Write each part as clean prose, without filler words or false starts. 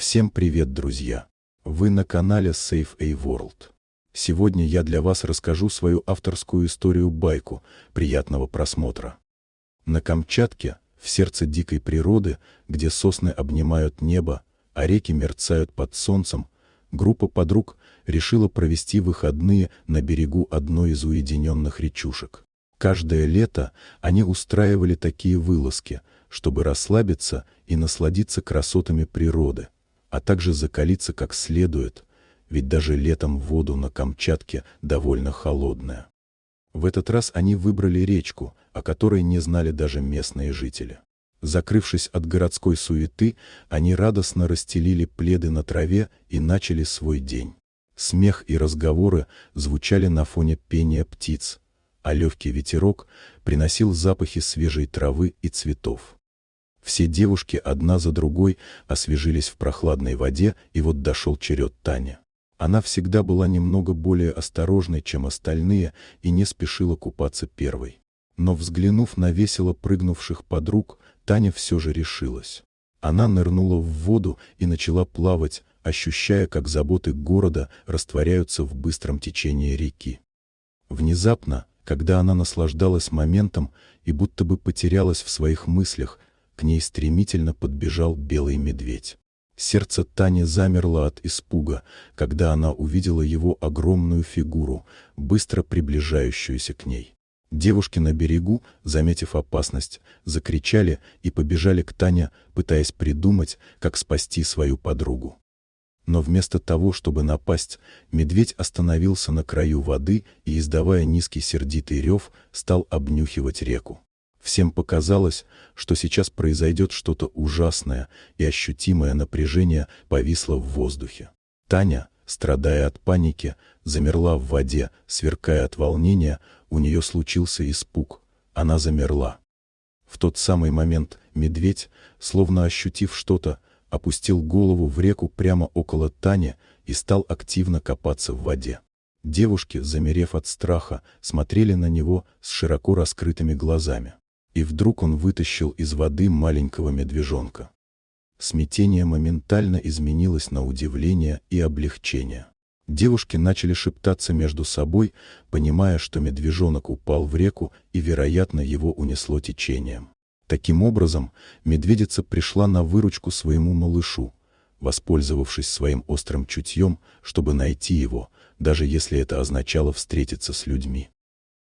Всем привет, друзья! Вы на канале Save a World. Сегодня я для вас расскажу свою авторскую историю-байку. Приятного просмотра. На Камчатке, в сердце дикой природы, где сосны обнимают небо, а реки мерцают под солнцем, группа подруг решила провести выходные на берегу одной из уединенных речушек. Каждое лето они устраивали такие вылазки, чтобы расслабиться и насладиться красотами природы, а также закалиться как следует, ведь даже летом воду на Камчатке довольно холодная. В этот раз они выбрали речку, о которой не знали даже местные жители. Закрывшись от городской суеты, они радостно расстелили пледы на траве и начали свой день. Смех и разговоры звучали на фоне пения птиц, а легкий ветерок приносил запахи свежей травы и цветов. Все девушки одна за другой освежились в прохладной воде, и вот дошел черед Тани. Она всегда была немного более осторожной, чем остальные, и не спешила купаться первой. Но взглянув на весело прыгнувших подруг, Таня все же решилась. Она нырнула в воду и начала плавать, ощущая, как заботы города растворяются в быстром течении реки. Внезапно, когда она наслаждалась моментом и будто бы потерялась в своих мыслях, к ней стремительно подбежал белый медведь. Сердце Тани замерло от испуга, когда она увидела его огромную фигуру, быстро приближающуюся к ней. Девушки на берегу, заметив опасность, закричали и побежали к Тане, пытаясь придумать, как спасти свою подругу. Но вместо того, чтобы напасть, медведь остановился на краю воды и, издавая низкий сердитый рев, стал обнюхивать реку. Всем показалось, что сейчас произойдет что-то ужасное, и ощутимое напряжение повисло в воздухе. Таня, страдая от паники, замерла в воде, сверкая от волнения, у нее случился испуг. Она замерла. В тот самый момент медведь, словно ощутив что-то, опустил голову в реку прямо около Тани и стал активно копаться в воде. Девушки, замерев от страха, смотрели на него с широко раскрытыми глазами. И вдруг он вытащил из воды маленького медвежонка. Смятение моментально изменилось на удивление и облегчение. Девушки начали шептаться между собой, понимая, что медвежонок упал в реку и, вероятно, его унесло течением. Таким образом, медведица пришла на выручку своему малышу, воспользовавшись своим острым чутьем, чтобы найти его, даже если это означало встретиться с людьми.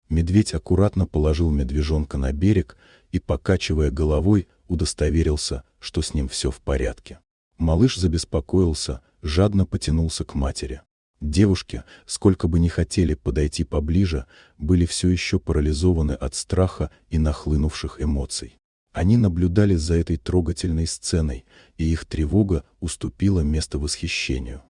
Медведь аккуратно положил медвежонка на берег и, покачивая головой, удостоверился, что с ним все в порядке. Малыш забеспокоился, жадно потянулся к матери. Девушки, сколько бы ни хотели подойти поближе, были все еще парализованы от страха и нахлынувших эмоций. Они наблюдали за этой трогательной сценой, и их тревога уступила место восхищению.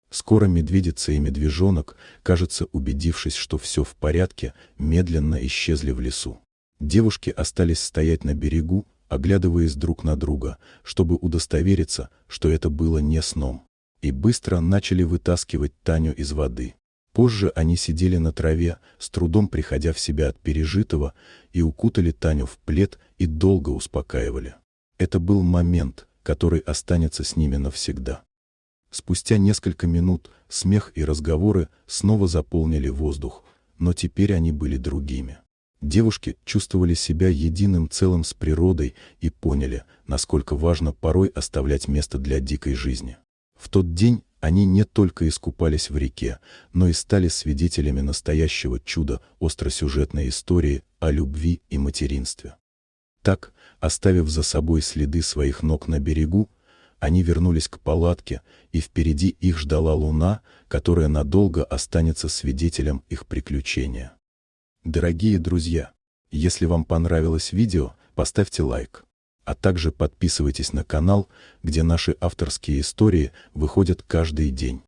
Скоро медведица и медвежонок, кажется, убедившись, что все в порядке, медленно исчезли в лесу. Девушки остались стоять на берегу, оглядываясь друг на друга, чтобы удостовериться, что это было не сном, и быстро начали вытаскивать Таню из воды. Позже они сидели на траве, с трудом приходя в себя от пережитого, и укутали Таню в плед и долго успокаивали. Это был момент, который останется с ними навсегда. Спустя несколько минут смех и разговоры снова заполнили воздух, но теперь они были другими. Девушки чувствовали себя единым целым с природой и поняли, насколько важно порой оставлять место для дикой жизни. В тот день они не только искупались в реке, но и стали свидетелями настоящего чуда остросюжетной истории о любви и материнстве. Так, оставив за собой следы своих ног на берегу, они вернулись к палатке, и впереди их ждала луна, которая надолго останется свидетелем их приключения. Дорогие друзья, если вам понравилось видео, поставьте лайк, а также подписывайтесь на канал, где наши авторские истории выходят каждый день.